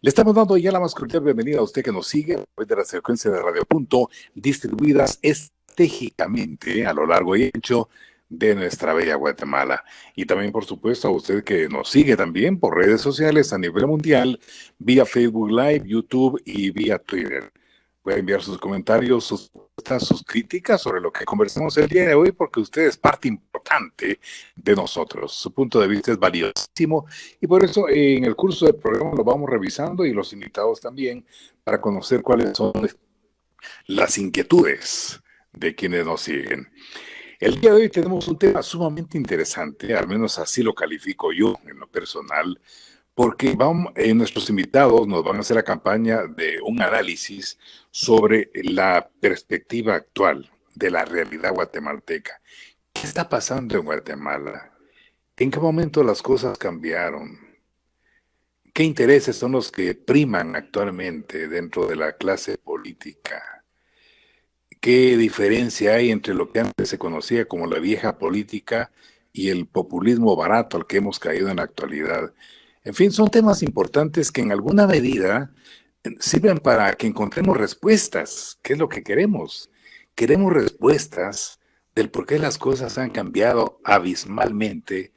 Le estamos dando ya la más cordial bienvenida a usted que nos sigue a través de la frecuencia de Radio Punto, distribuidas estratégicamente a lo largo y ancho de nuestra bella Guatemala. Y también, por supuesto, a usted que nos sigue también por redes sociales a nivel mundial, vía Facebook Live, YouTube y vía Twitter. Puede enviar sus comentarios, sus críticas sobre lo que conversamos el día de hoy, porque usted es parte importante de nosotros. Su punto de vista es valiosísimo y por eso en el curso del programa lo vamos revisando y los invitados también para conocer cuáles son las inquietudes de quienes nos siguen. El día de hoy tenemos un tema sumamente interesante, al menos así lo califico yo en lo personal, porque nuestros invitados nos van a hacer la campaña de un análisis sobre la perspectiva actual de la realidad guatemalteca. ¿Qué está pasando en Guatemala? ¿En qué momento las cosas cambiaron? ¿Qué intereses son los que priman actualmente dentro de la clase política? ¿Qué diferencia hay entre lo que antes se conocía como la vieja política y el populismo barato al que hemos caído en la actualidad? En fin, son temas importantes que en alguna medida sirven para que encontremos respuestas. ¿Qué es lo que queremos? Queremos respuestas del por qué las cosas han cambiado abismalmente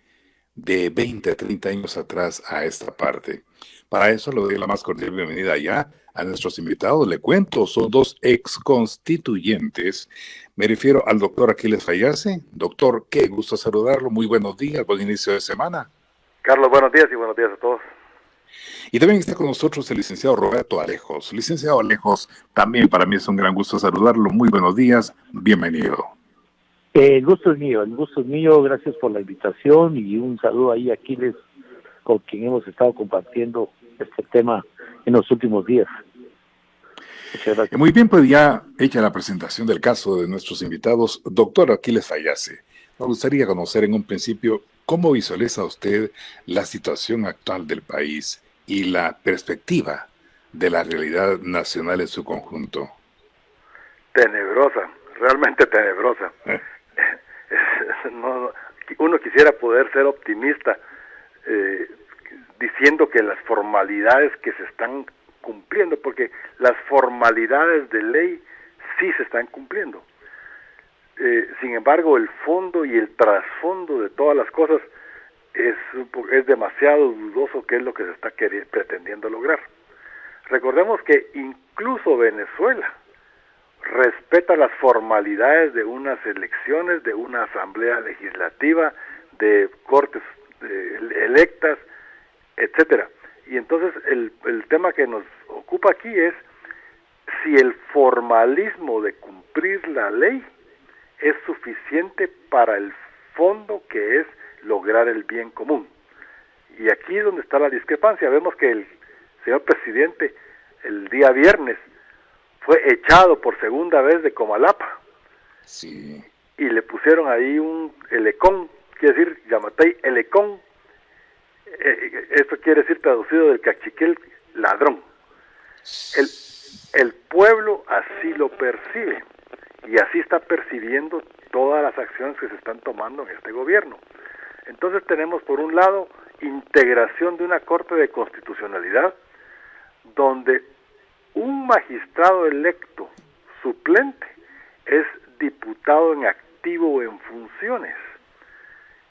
de 20 a 30 años atrás a esta parte. Para eso le doy la más cordial bienvenida ya a nuestros invitados. Le cuento, son dos ex constituyentes. Me refiero al doctor Aquiles Fallase. Doctor, qué gusto saludarlo. Muy buenos días, buen inicio de semana. Carlos, buenos días y buenos días a todos. Y también está con nosotros el licenciado Roberto Alejos. Licenciado Alejos, también para mí es un gran gusto saludarlo. Muy buenos días, bienvenido. El gusto es mío, gracias por la invitación y un saludo ahí a Aquiles, con quien hemos estado compartiendo este tema en los últimos días. Muchas gracias. Muy bien, pues ya hecha la presentación del caso de nuestros invitados, doctor Aquiles Fallase, me gustaría conocer en un principio cómo visualiza usted la situación actual del país y la perspectiva de la realidad nacional en su conjunto. Tenebrosa, realmente tenebrosa. Uno quisiera poder ser optimista diciendo que las formalidades que se están cumpliendo, porque las formalidades de ley sí se están cumpliendo. Sin embargo, el fondo y el trasfondo de todas las cosas es demasiado dudoso qué es lo que se está pretendiendo lograr. Recordemos que incluso Venezuela respeta las formalidades de unas elecciones, de una asamblea legislativa, de cortes electas, etcétera. Y entonces el tema que nos ocupa aquí es si el formalismo de cumplir la ley es suficiente para el fondo, que es lograr el bien común. Y aquí es donde está la discrepancia. Vemos que el señor presidente el día viernes fue echado por segunda vez de Comalapa. Sí. Y le pusieron ahí un elecón, quiere decir, Yamatei elecón. Esto quiere decir, traducido del cachiquel, ladrón. El pueblo así lo percibe, y así está percibiendo todas las acciones que se están tomando en este gobierno. Entonces tenemos, por un lado, integración de una Corte de Constitucionalidad, donde un magistrado electo suplente es diputado en activo o en funciones.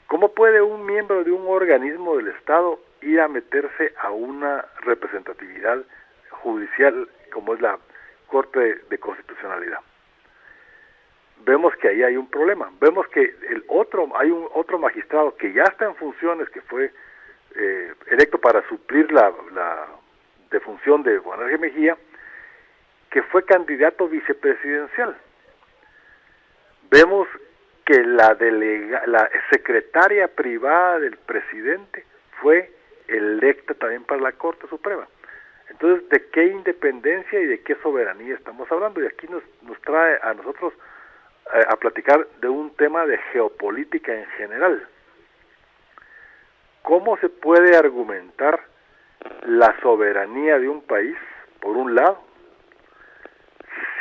¿Cómo puede un miembro de un organismo del Estado ir a meterse a una representatividad judicial como es la Corte de Constitucionalidad? Vemos que ahí hay un problema. Vemos que hay un otro magistrado que ya está en funciones, que fue electo para suplir la defunción de Juan Ángel Mejía, que fue candidato vicepresidencial. Vemos que la secretaria privada del presidente fue electa también para la Corte Suprema. Entonces, ¿de qué independencia y de qué soberanía estamos hablando? Y aquí nos trae a nosotros a platicar de un tema de geopolítica en general. ¿Cómo se puede argumentar la soberanía de un país, por un lado,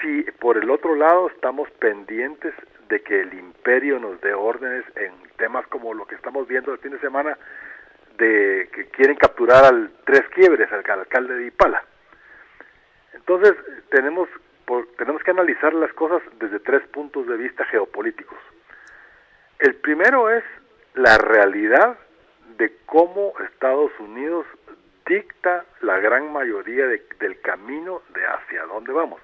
si por el otro lado estamos pendientes de que el imperio nos dé órdenes en temas como lo que estamos viendo el fin de semana de que quieren capturar al Tres Quiebres, al alcalde de Ipala. Entonces tenemos que analizar las cosas desde 3 puntos de vista geopolíticos. El primero es la realidad de cómo Estados Unidos dicta la gran mayoría del camino de hacia dónde vamos.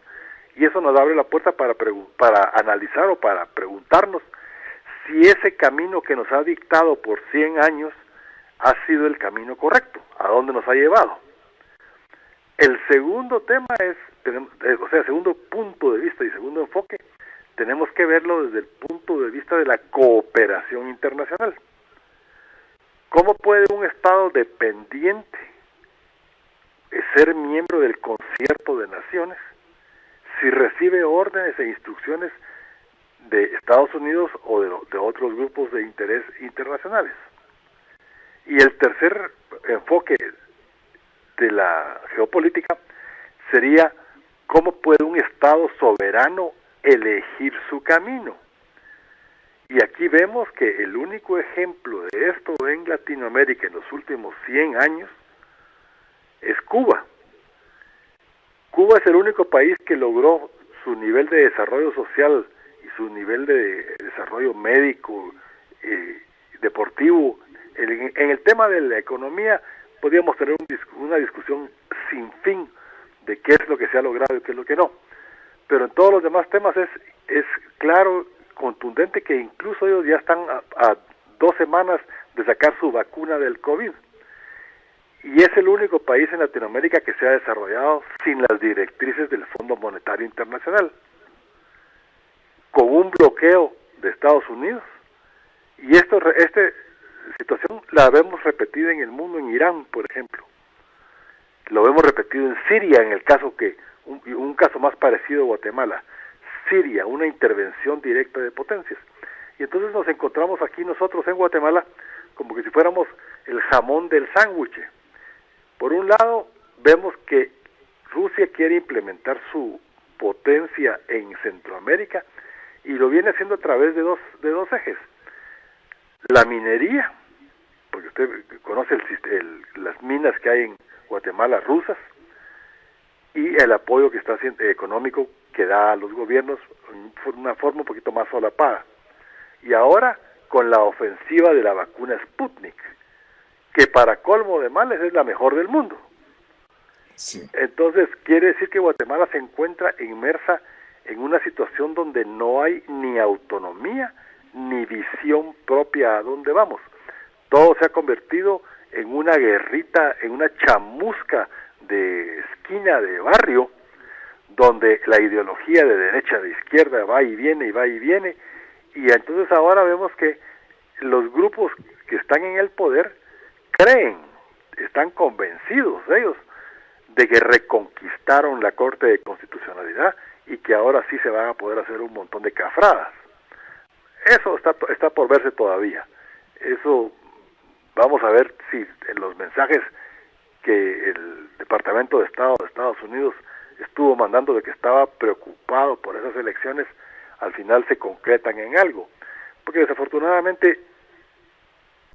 Y eso nos abre la puerta para analizar o para preguntarnos si ese camino que nos ha dictado por 100 años ha sido el camino correcto, a dónde nos ha llevado. El segundo tema segundo punto de vista y segundo enfoque, tenemos que verlo desde el punto de vista de la cooperación internacional. ¿Cómo puede un Estado dependiente ser miembro del Concierto de Naciones si recibe órdenes e instrucciones de Estados Unidos o de otros grupos de interés internacionales? Y el tercer enfoque de la geopolítica sería cómo puede un Estado soberano elegir su camino. Y aquí vemos que el único ejemplo de esto en Latinoamérica en los últimos 100 años es Cuba. Cuba es el único país que logró su nivel de desarrollo social y su nivel de desarrollo médico, deportivo. En el tema de la economía podríamos tener una discusión sin fin de qué es lo que se ha logrado y qué es lo que no. Pero en todos los demás temas es claro, contundente, que incluso ellos ya están a 2 semanas de sacar su vacuna del COVID. Y es el único país en Latinoamérica que se ha desarrollado sin las directrices del Fondo Monetario Internacional, con un bloqueo de Estados Unidos. Y esta situación la vemos repetida en el mundo, en Irán, por ejemplo. Lo vemos repetido en Siria, en el caso un caso más parecido a Guatemala. Siria, una intervención directa de potencias. Y entonces nos encontramos aquí nosotros en Guatemala como que si fuéramos el jamón del sándwich. Por un lado, vemos que Rusia quiere implementar su potencia en Centroamérica y lo viene haciendo a través de dos ejes. La minería, porque usted conoce las minas que hay en Guatemala rusas, y el apoyo que está haciendo económico que da a los gobiernos en una forma un poquito más solapada. Y ahora con la ofensiva de la vacuna Sputnik, que para colmo de males es la mejor del mundo. Sí. Entonces quiere decir que Guatemala se encuentra inmersa en una situación donde no hay ni autonomía ni visión propia a dónde vamos. Todo se ha convertido en una guerrita, en una chamusca de esquina de barrio, donde la ideología de derecha, de izquierda va y viene y va y viene, y entonces ahora vemos que los grupos que están en el poder están convencidos ellos de que reconquistaron la Corte de Constitucionalidad y que ahora sí se van a poder hacer un montón de cafradas. Eso está por verse todavía. Eso vamos a ver si en los mensajes que el Departamento de Estado de Estados Unidos estuvo mandando de que estaba preocupado por esas elecciones, al final se concretan en algo. Porque desafortunadamente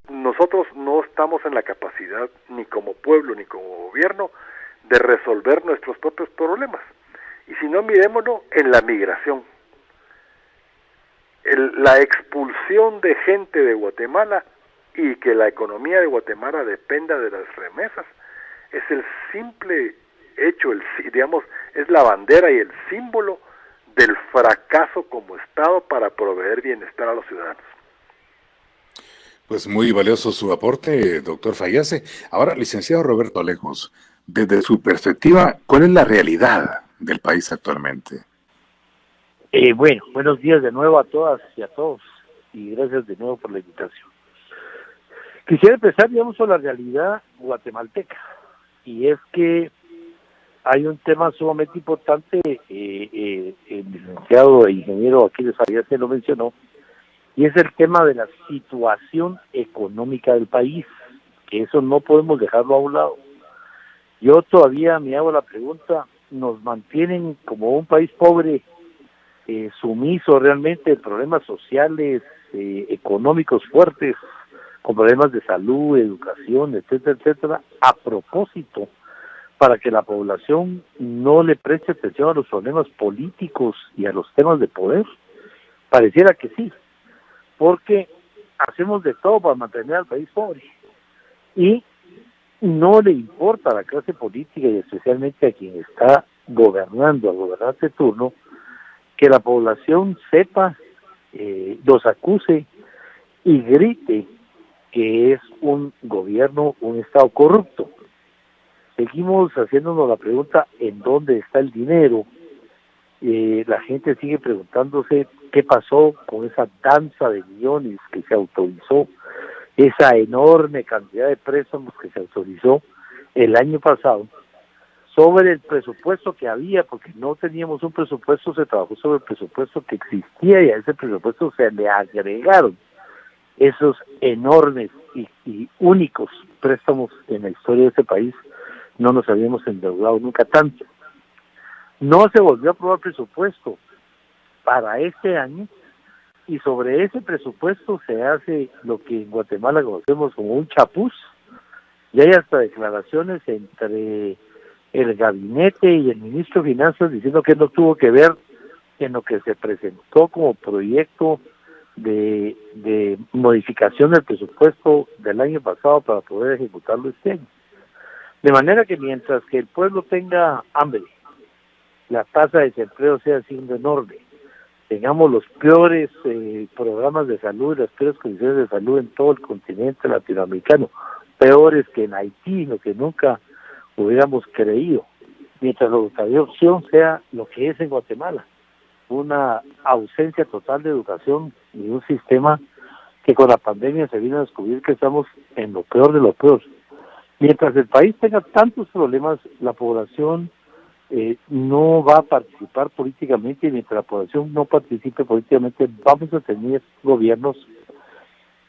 nosotros no estamos en la capacidad, ni como pueblo ni como gobierno, de resolver nuestros propios problemas. Y si no, mirémoslo en la migración. La expulsión de gente de Guatemala y que la economía de Guatemala dependa de las remesas es el simple hecho, es la bandera y el símbolo del fracaso como Estado para proveer bienestar a los ciudadanos. Pues muy valioso su aporte, doctor Fayase. Ahora, licenciado Roberto Alejos, desde su perspectiva, ¿cuál es la realidad del país actualmente? Bueno, buenos días de nuevo a todas y a todos, y gracias de nuevo por la invitación. Quisiera empezar, por la realidad guatemalteca, y es que hay un tema sumamente importante, el licenciado e ingeniero Aquiles Fayase lo mencionó, y es el tema de la situación económica del país, que eso no podemos dejarlo a un lado. Yo todavía me hago la pregunta, ¿nos mantienen como un país pobre, sumiso realmente a problemas sociales, económicos fuertes, con problemas de salud, educación, etcétera, etcétera, a propósito, para que la población no le preste atención a los problemas políticos y a los temas de poder? Pareciera que sí, porque hacemos de todo para mantener al país pobre y no le importa a la clase política y especialmente a quien está gobernando, al gobernante de turno, que la población sepa, los acuse y grite que es un gobierno, un Estado corrupto. Seguimos haciéndonos la pregunta, ¿en dónde está el dinero? La gente sigue preguntándose qué pasó con esa danza de millones que se autorizó, esa enorme cantidad de préstamos que se autorizó el año pasado, sobre el presupuesto que había, porque no teníamos un presupuesto, se trabajó sobre el presupuesto que existía y a ese presupuesto se le agregaron esos enormes y únicos préstamos en la historia de este país. No nos habíamos endeudado nunca tanto. No se volvió a aprobar presupuesto para este año y sobre ese presupuesto se hace lo que en Guatemala conocemos como un chapuz, y hay hasta declaraciones entre el gabinete y el ministro de Finanzas diciendo que no tuvo que ver en lo que se presentó como proyecto de modificación del presupuesto del año pasado para poder ejecutarlo este año. De manera que mientras que el pueblo tenga hambre, la tasa de desempleo sea siendo enorme, tengamos los peores programas de salud, las peores condiciones de salud en todo el continente latinoamericano, peores que en Haití, lo que nunca hubiéramos creído, mientras la educación sea lo que es en Guatemala, una ausencia total de educación y un sistema que con la pandemia se vino a descubrir que estamos en lo peor de lo peor. Mientras el país tenga tantos problemas, la población no va a participar políticamente, y mientras la población no participe políticamente, vamos a tener gobiernos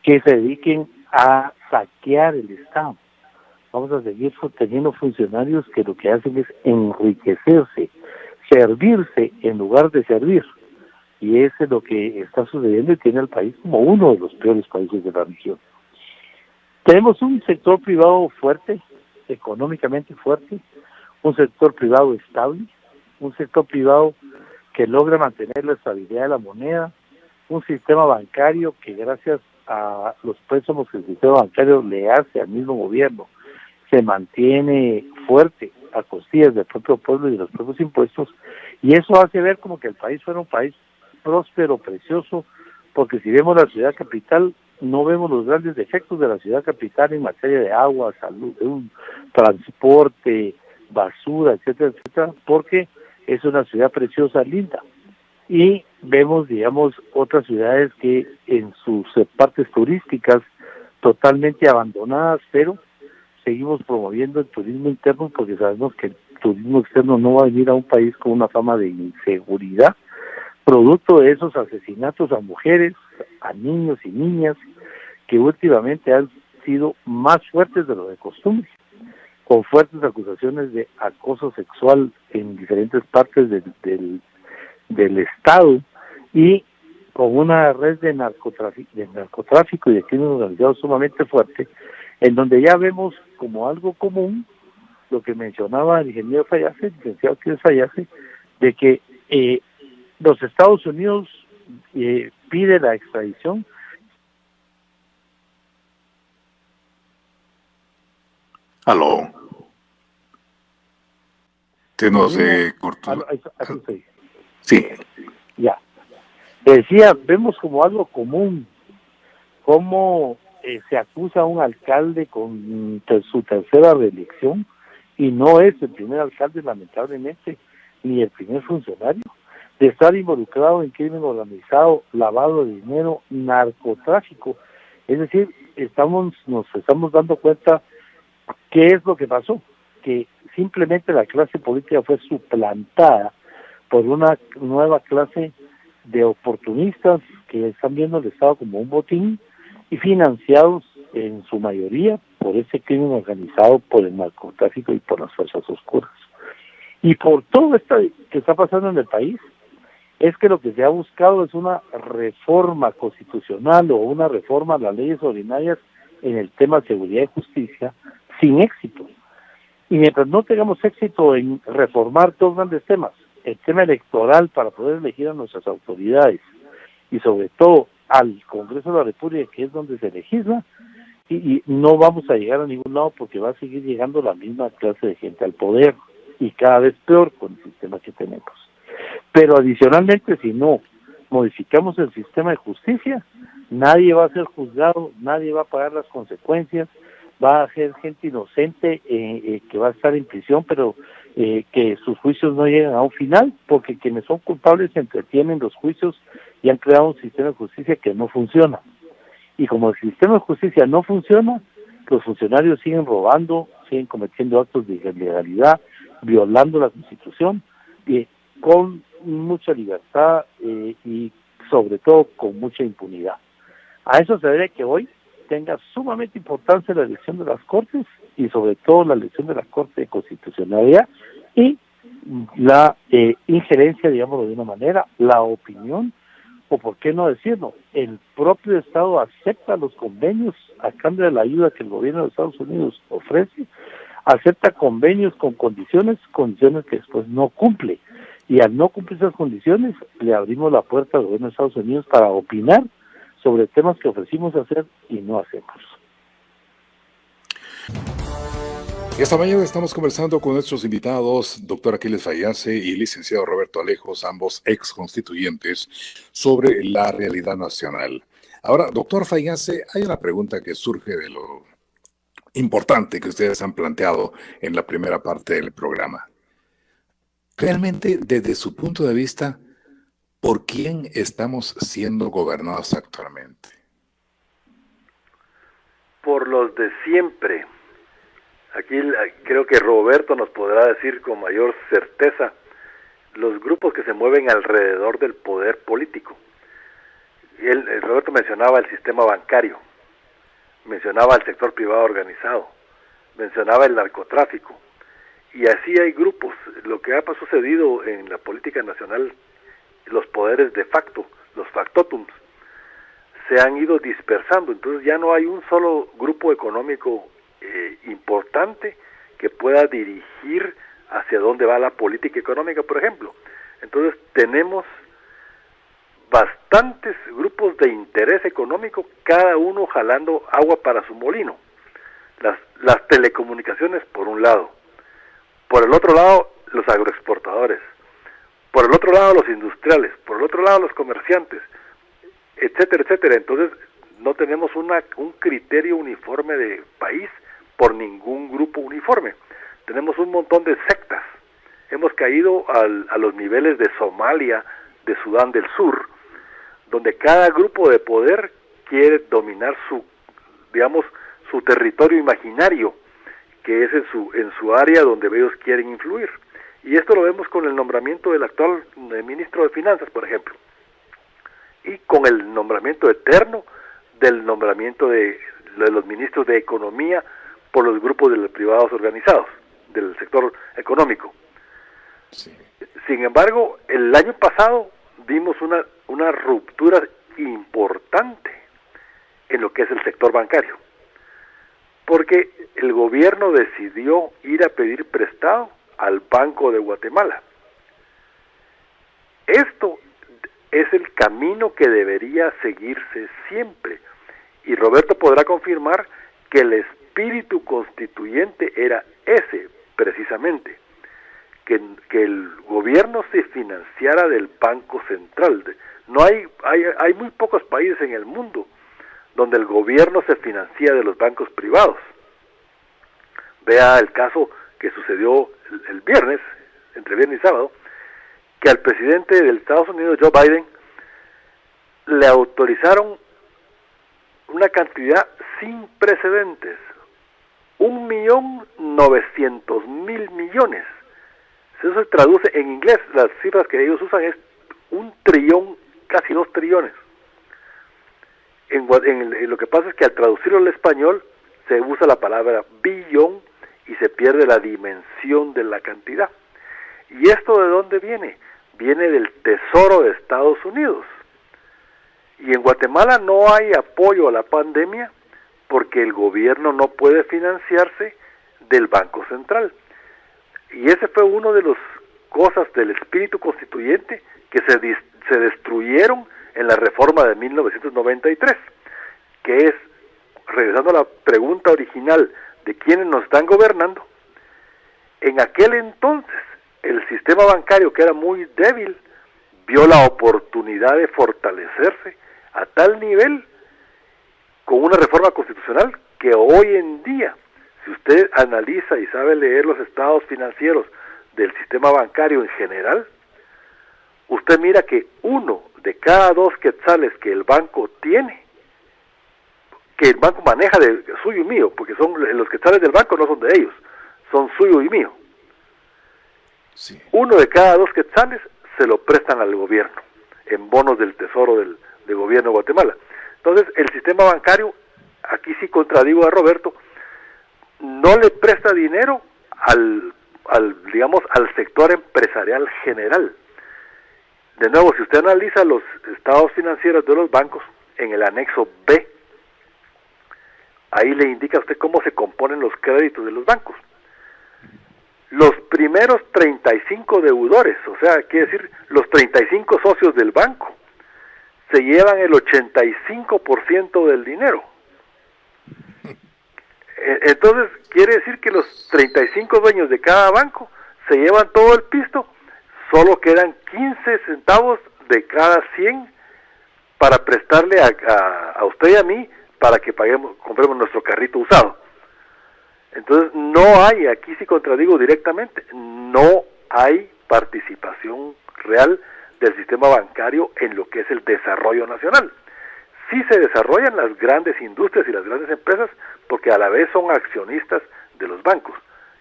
que se dediquen a saquear el Estado. Vamos a seguir teniendo funcionarios que lo que hacen es enriquecerse, servirse en lugar de servir. Y eso es lo que está sucediendo y tiene al país como uno de los peores países de la región. Tenemos un sector privado fuerte, económicamente fuerte, un sector privado estable, un sector privado que logra mantener la estabilidad de la moneda, un sistema bancario que gracias a los préstamos que el sistema bancario le hace al mismo gobierno se mantiene fuerte a costillas del propio pueblo y de los propios impuestos, y eso hace ver como que el país fuera un país próspero, precioso, porque si vemos la ciudad capital, no vemos los grandes defectos de la ciudad capital en materia de agua, salud, transporte, basura, etcétera, etcétera, porque es una ciudad preciosa, linda. Y vemos, digamos, otras ciudades que en sus partes turísticas totalmente abandonadas, pero seguimos promoviendo el turismo interno porque sabemos que el turismo externo no va a venir a un país con una fama de inseguridad, producto de esos asesinatos a mujeres, a niños y niñas, que últimamente han sido más fuertes de lo de costumbre, con fuertes acusaciones de acoso sexual en diferentes partes del Estado y con una red de narcotráfico y de crimen organizado sumamente fuerte, en donde ya vemos como algo común lo que mencionaba el ingeniero Fayase, el licenciado Chris Fayase, de que los Estados Unidos pide la extradición. Aló. Se nos cortó. Aquí estoy. Sí. Ya. Decía, vemos como algo común, cómo se acusa a un alcalde con su tercera reelección, y no es el primer alcalde, lamentablemente, ni el primer funcionario, de estar involucrado en crimen organizado, lavado de dinero, narcotráfico. Es decir, nos estamos dando cuenta qué es lo que pasó, que simplemente la clase política fue suplantada por una nueva clase de oportunistas que están viendo el Estado como un botín y financiados en su mayoría por ese crimen organizado, por el narcotráfico y por las fuerzas oscuras. Y por todo esto que está pasando en el país, es que lo que se ha buscado es una reforma constitucional o una reforma a las leyes ordinarias en el tema de seguridad y justicia sin éxito. Y mientras no tengamos éxito en reformar dos grandes temas, el tema electoral para poder elegir a nuestras autoridades y sobre todo al Congreso de la República, que es donde se legisla, y no vamos a llegar a ningún lado porque va a seguir llegando la misma clase de gente al poder y cada vez peor con el sistema que tenemos. Pero adicionalmente, si no modificamos el sistema de justicia, nadie va a ser juzgado, nadie va a pagar las consecuencias, va a ser gente inocente que va a estar en prisión, pero que sus juicios no llegan a un final, porque quienes son culpables se entretienen los juicios y han creado un sistema de justicia que no funciona. Y como el sistema de justicia no funciona, los funcionarios siguen robando, siguen cometiendo actos de ilegalidad, violando la Constitución, con mucha libertad y sobre todo con mucha impunidad. A eso se debe que hoy tenga sumamente importancia la elección de las Cortes y sobre todo la elección de la Corte de Constitucionalidad y la injerencia, digámoslo de una manera, la opinión, o por qué no decirlo, el propio Estado acepta los convenios a cambio de la ayuda que el gobierno de Estados Unidos ofrece, acepta convenios con condiciones que después no cumple. Y al no cumplir esas condiciones, le abrimos la puerta al gobierno de Estados Unidos para opinar sobre temas que ofrecimos hacer y no hacemos. Esta mañana estamos conversando con nuestros invitados, doctor Aquiles Fayase y licenciado Roberto Alejos, ambos ex constituyentes, sobre la realidad nacional. Ahora, doctor Fayase, hay una pregunta que surge de lo importante que ustedes han planteado en la primera parte del programa. Realmente, desde su punto de vista, ¿por quién estamos siendo gobernados actualmente? Por los de siempre. Aquí creo que Roberto nos podrá decir con mayor certeza los grupos que se mueven alrededor del poder político. Roberto mencionaba el sistema bancario, mencionaba el sector privado organizado, mencionaba el narcotráfico, y así hay grupos. Lo que ha sucedido en la política nacional, los poderes de facto, los factotums, se han ido dispersando, entonces ya no hay un solo grupo económico importante que pueda dirigir hacia dónde va la política económica, por ejemplo. Entonces tenemos bastantes grupos de interés económico, cada uno jalando agua para su molino. Las telecomunicaciones por un lado, por el otro lado los agroexportadores, por el otro lado los industriales, por el otro lado los comerciantes, etcétera, etcétera. Entonces no tenemos un criterio uniforme de país por ningún grupo uniforme. Tenemos un montón de sectas. Hemos caído a los niveles de Somalia, de Sudán del Sur, donde cada grupo de poder quiere dominar su territorio imaginario, que es en su área donde ellos quieren influir. Y esto lo vemos con el nombramiento del actual ministro de Finanzas, por ejemplo, y con el nombramiento eterno del nombramiento de los ministros de Economía por los grupos de los privados organizados, del sector económico. Sí. Sin embargo, el año pasado vimos una ruptura importante en lo que es el sector bancario, porque el gobierno decidió ir a pedir prestado al Banco de Guatemala. Esto es el camino que debería seguirse siempre, y Roberto podrá confirmar que el espíritu constituyente era ese, precisamente, que el gobierno se financiara del Banco Central. No hay muy pocos países en el mundo donde el gobierno se financia de los bancos privados. Vea el caso que sucedió el viernes, entre viernes y sábado, que al presidente de Estados Unidos, Joe Biden, le autorizaron una cantidad sin precedentes, 1.900.000 millones. Si eso se traduce en inglés, las cifras que ellos usan es 1 trillón, casi 2 trillones. Lo que pasa es que al traducirlo al español se usa la palabra billón y se pierde la dimensión de la cantidad. ¿Y esto de dónde viene? Viene del Tesoro de Estados Unidos. Y en Guatemala no hay apoyo a la pandemia porque el gobierno no puede financiarse del Banco Central. Y ese fue uno de las cosas del espíritu constituyente que se destruyeron en la reforma de 1993, que es, regresando a la pregunta original de quiénes nos están gobernando, en aquel entonces el sistema bancario, que era muy débil, vio la oportunidad de fortalecerse a tal nivel con una reforma constitucional que hoy en día, si usted analiza y sabe leer los estados financieros del sistema bancario en general, usted mira que 1 de cada 2 quetzales que el banco tiene, que el banco maneja de suyo y mío, porque son los quetzales del banco, no son de ellos, son suyo y mío. Sí. 1 de cada 2 quetzales se lo prestan al gobierno en bonos del tesoro del gobierno de Guatemala. Entonces, el sistema bancario, aquí sí contradigo a Roberto, no le presta dinero al sector empresarial general. De nuevo, si usted analiza los estados financieros de los bancos, en el anexo B, ahí le indica a usted cómo se componen los créditos de los bancos. Los primeros 35 deudores, o sea, quiere decir, los 35 socios del banco, se llevan el 85% del dinero. Entonces, quiere decir que los 35 dueños de cada banco se llevan todo el pisto, solo quedan 15 centavos de cada 100 para prestarle a usted y a mí para que compremos nuestro carrito usado. Entonces, no hay, aquí sí contradigo directamente, no hay participación real del sistema bancario en lo que es el desarrollo nacional. Sí se desarrollan las grandes industrias y las grandes empresas porque a la vez son accionistas de los bancos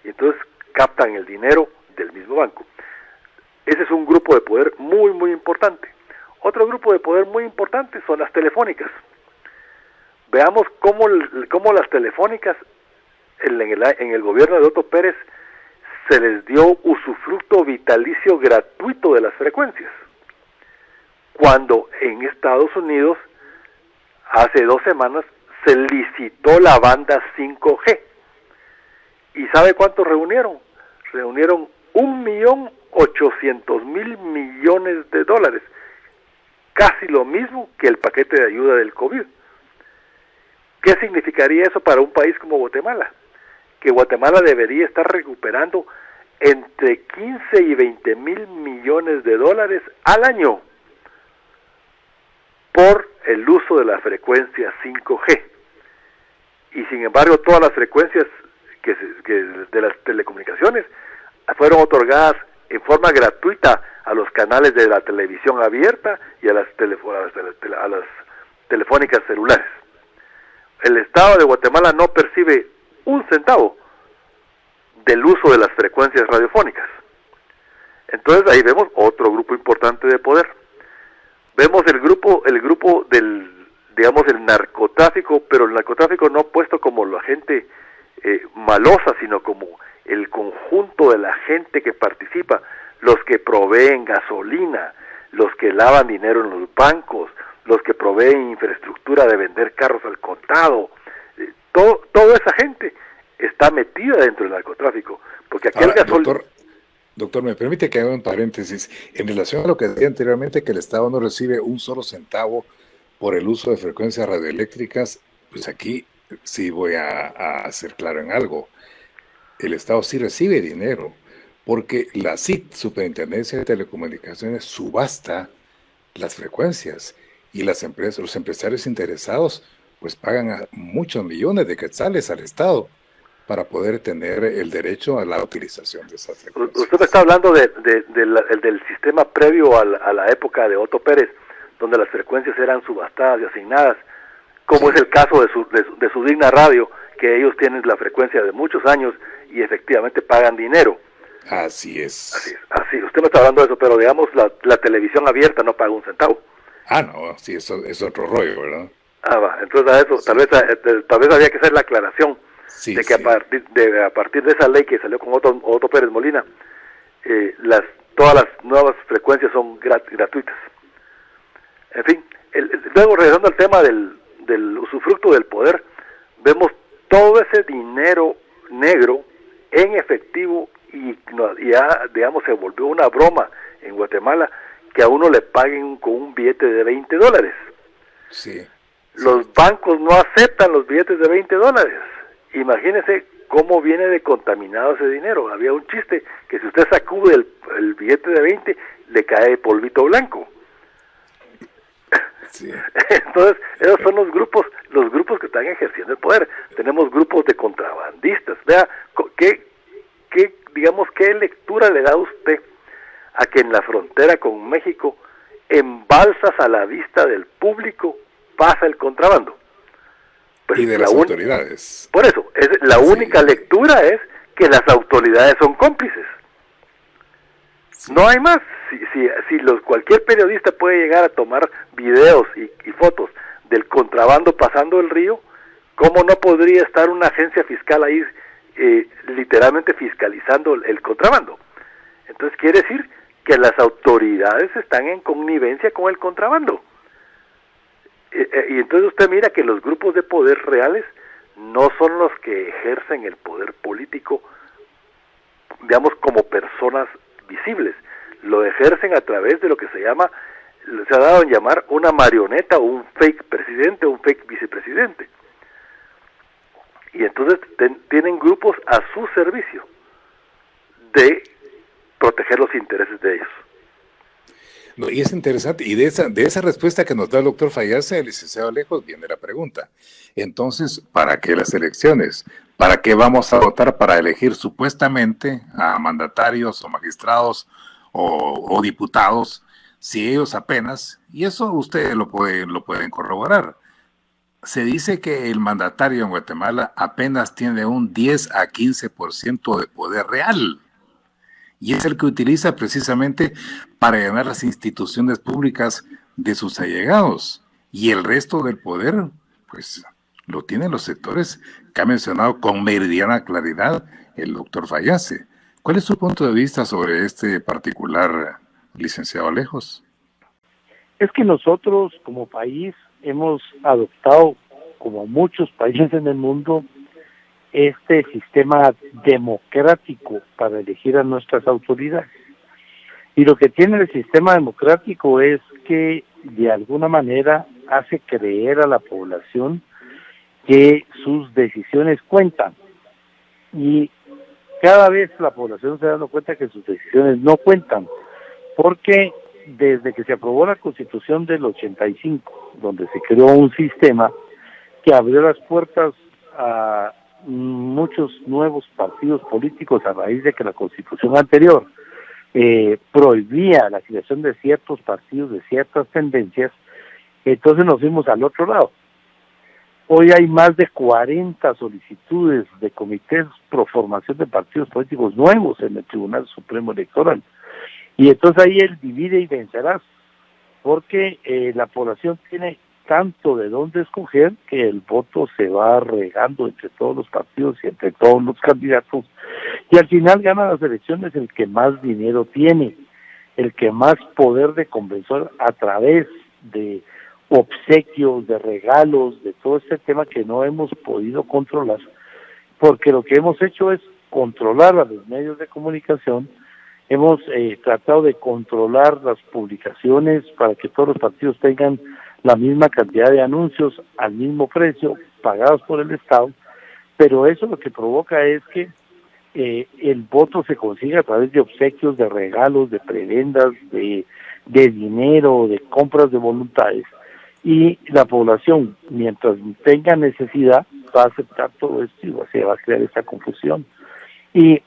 y entonces captan el dinero del mismo banco. Ese es un grupo de poder muy, muy importante. Otro grupo de poder muy importante son las telefónicas. Veamos cómo las telefónicas en el gobierno de Otto Pérez se les dio usufructo vitalicio gratuito de las frecuencias, cuando en Estados Unidos hace 2 semanas se licitó la banda 5G. ¿Y sabe cuánto reunieron? Reunieron $1.800.000 de dólares, casi lo mismo que el paquete de ayuda del COVID. ¿Qué significaría eso para un país como Guatemala? Que Guatemala debería estar recuperando entre 15 y 20 mil millones de dólares al año por el uso de la frecuencia 5G. Y sin embargo, todas las frecuencias que de las telecomunicaciones fueron otorgadas en forma gratuita a los canales de la televisión abierta y a las telefónicas celulares. El Estado de Guatemala no percibe un centavo del uso de las frecuencias radiofónicas. Entonces ahí vemos otro grupo importante de poder. Vemos el grupo del, digamos, el narcotráfico, pero el narcotráfico no puesto como la gente malosa, sino como el conjunto de la gente que participa, los que proveen gasolina, los que lavan dinero en los bancos, los que proveen infraestructura de vender carros al contado, toda esa gente está metida dentro del narcotráfico, porque aquí ahora, doctor, me permite que haga un paréntesis en relación a lo que decía anteriormente, que el Estado no recibe un solo centavo por el uso de frecuencias radioeléctricas. Pues aquí sí voy a ser claro en algo. El Estado sí recibe dinero, porque la SIT, Superintendencia de Telecomunicaciones, subasta las frecuencias, y las empresas, los empresarios interesados, pues pagan a muchos millones de quetzales al Estado para poder tener el derecho a la utilización de esas frecuencias. Usted me está hablando del sistema previo a la época de Otto Pérez, donde las frecuencias eran subastadas y asignadas, como es el caso de su Digna Radio, que ellos tienen la frecuencia de muchos años y efectivamente pagan dinero. Así es. Así. Usted me está hablando de eso, pero digamos la televisión abierta no paga un centavo. Ah, no, sí, eso es otro rollo, ¿verdad? Ah, va, entonces a eso, tal vez había que hacer la aclaración de que a partir de esa ley que salió con Otto Pérez Molina, todas las nuevas frecuencias son gratuitas. En fin, luego regresando al tema del usufructo del poder, vemos todo ese dinero negro en efectivo y ya, digamos, se volvió una broma en Guatemala que a uno le paguen con un billete de $20. Sí. Los bancos no aceptan los billetes de $20. Imagínese cómo viene de contaminado ese dinero. Había un chiste que si usted sacude el billete de 20, le cae polvito blanco. Sí. Entonces, esos son los grupos que están ejerciendo el poder. Tenemos grupos de contrabandistas. Vea, digamos, ¿qué lectura le da usted a que en la frontera con México, en balsas a la vista del público, pasa el contrabando? Pues y de las autoridades. Por eso, la única lectura es que las autoridades son cómplices. Sí. No hay más. Si cualquier periodista puede llegar a tomar videos y fotos del contrabando pasando el río, ¿cómo no podría estar una agencia fiscal ahí literalmente fiscalizando el contrabando? Entonces quiere decir que las autoridades están en connivencia con el contrabando. Y entonces usted mira que los grupos de poder reales no son los que ejercen el poder político, digamos, como personas visibles. Lo ejercen a través de lo que se ha dado en llamar una marioneta o un fake presidente o un fake vicepresidente. Y entonces tienen grupos a su servicio de proteger los intereses de ellos. No, y es interesante, y de esa respuesta que nos da el doctor Fayase, el licenciado Alejos, viene la pregunta. Entonces, ¿para qué las elecciones? ¿Para qué vamos a votar para elegir supuestamente a mandatarios o magistrados o diputados si ellos apenas, y eso ustedes lo pueden corroborar, se dice que el mandatario en Guatemala apenas tiene un 10 a 15% de poder real? Y es el que utiliza precisamente para llenar las instituciones públicas de sus allegados. Y el resto del poder, pues, lo tienen los sectores que ha mencionado con meridiana claridad el doctor Fayase. ¿Cuál es su punto de vista sobre este particular, licenciado Alejos? Es que nosotros como país hemos adoptado, como muchos países en el mundo, este sistema democrático para elegir a nuestras autoridades. Y lo que tiene el sistema democrático es que de alguna manera hace creer a la población que sus decisiones cuentan. Y cada vez la población se da cuenta que sus decisiones no cuentan, porque desde que se aprobó la Constitución del 85, donde se creó un sistema que abrió las puertas a muchos nuevos partidos políticos a raíz de que la Constitución anterior prohibía la creación de ciertos partidos de ciertas tendencias, entonces nos fuimos al otro lado. Hoy hay más de 40 solicitudes de comités pro formación de partidos políticos nuevos en el Tribunal Supremo Electoral. Y entonces ahí él divide y vencerás, porque la población tiene tanto de dónde escoger que el voto se va regando entre todos los partidos y entre todos los candidatos, y al final gana las elecciones el que más dinero tiene, el que más poder de convencer a través de obsequios, de regalos, de todo este tema que no hemos podido controlar, porque lo que hemos hecho es controlar a los medios de comunicación. Hemos tratado de controlar las publicaciones para que todos los partidos tengan la misma cantidad de anuncios al mismo precio, pagados por el Estado, pero eso lo que provoca es que el voto se consiga a través de obsequios, de regalos, de prebendas, de dinero, de compras de voluntades, y la población, mientras tenga necesidad, va a aceptar todo esto y se va a crear esta confusión. Y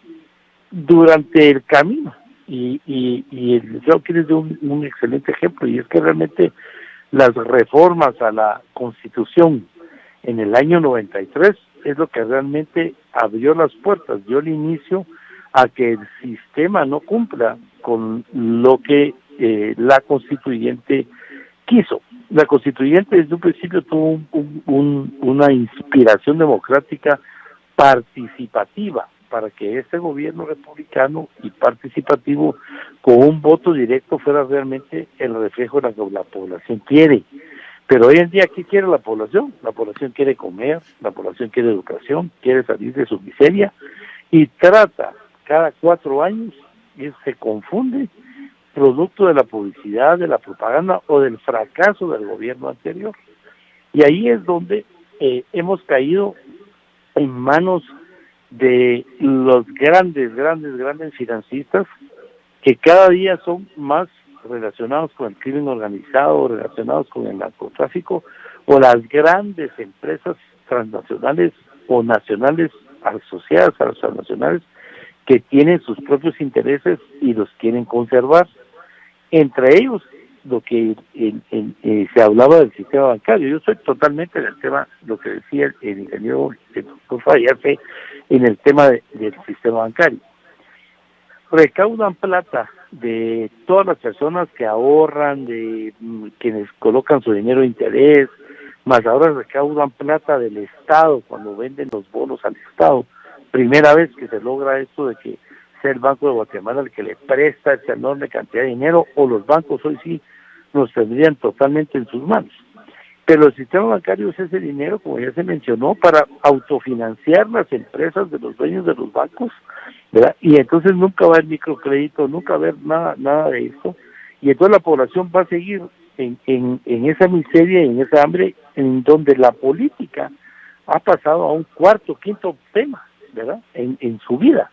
durante el camino, yo quiero dar un excelente ejemplo, y es que realmente las reformas a la Constitución en el año 93 es lo que realmente abrió las puertas, dio el inicio a que el sistema no cumpla con lo que la constituyente quiso. La constituyente desde un principio tuvo una inspiración democrática participativa, para que este gobierno republicano y participativo con un voto directo fuera realmente el reflejo de lo que la población quiere. Pero hoy en día, ¿qué quiere la población? La población quiere comer, la población quiere educación, quiere salir de su miseria y trata cada 4 años y se confunde producto de la publicidad, de la propaganda o del fracaso del gobierno anterior. Y ahí es donde hemos caído en manos de los grandes financistas que cada día son más relacionados con el crimen organizado, relacionados con el narcotráfico, o las grandes empresas transnacionales o nacionales asociadas a las transnacionales que tienen sus propios intereses y los quieren conservar. Entre ellos, lo que se hablaba del sistema bancario. Yo soy totalmente del tema, lo que decía el ingeniero Fallafe, en el tema del sistema bancario. Recaudan plata de todas las personas que ahorran, de quienes colocan su dinero de interés, más ahora recaudan plata del Estado cuando venden los bonos al Estado. Primera vez que se logra esto de que sea el Banco de Guatemala el que le presta esa enorme cantidad de dinero, o los bancos hoy sí nos tendrían totalmente en sus manos. Pero el sistema bancario es ese dinero, como ya se mencionó, para autofinanciar las empresas de los dueños de los bancos, ¿verdad? Y entonces nunca va a haber microcrédito, nunca va a haber nada de eso, y entonces la población va a seguir en esa miseria y en esa hambre, en donde la política ha pasado a un cuarto, quinto tema, ¿verdad? En su vida.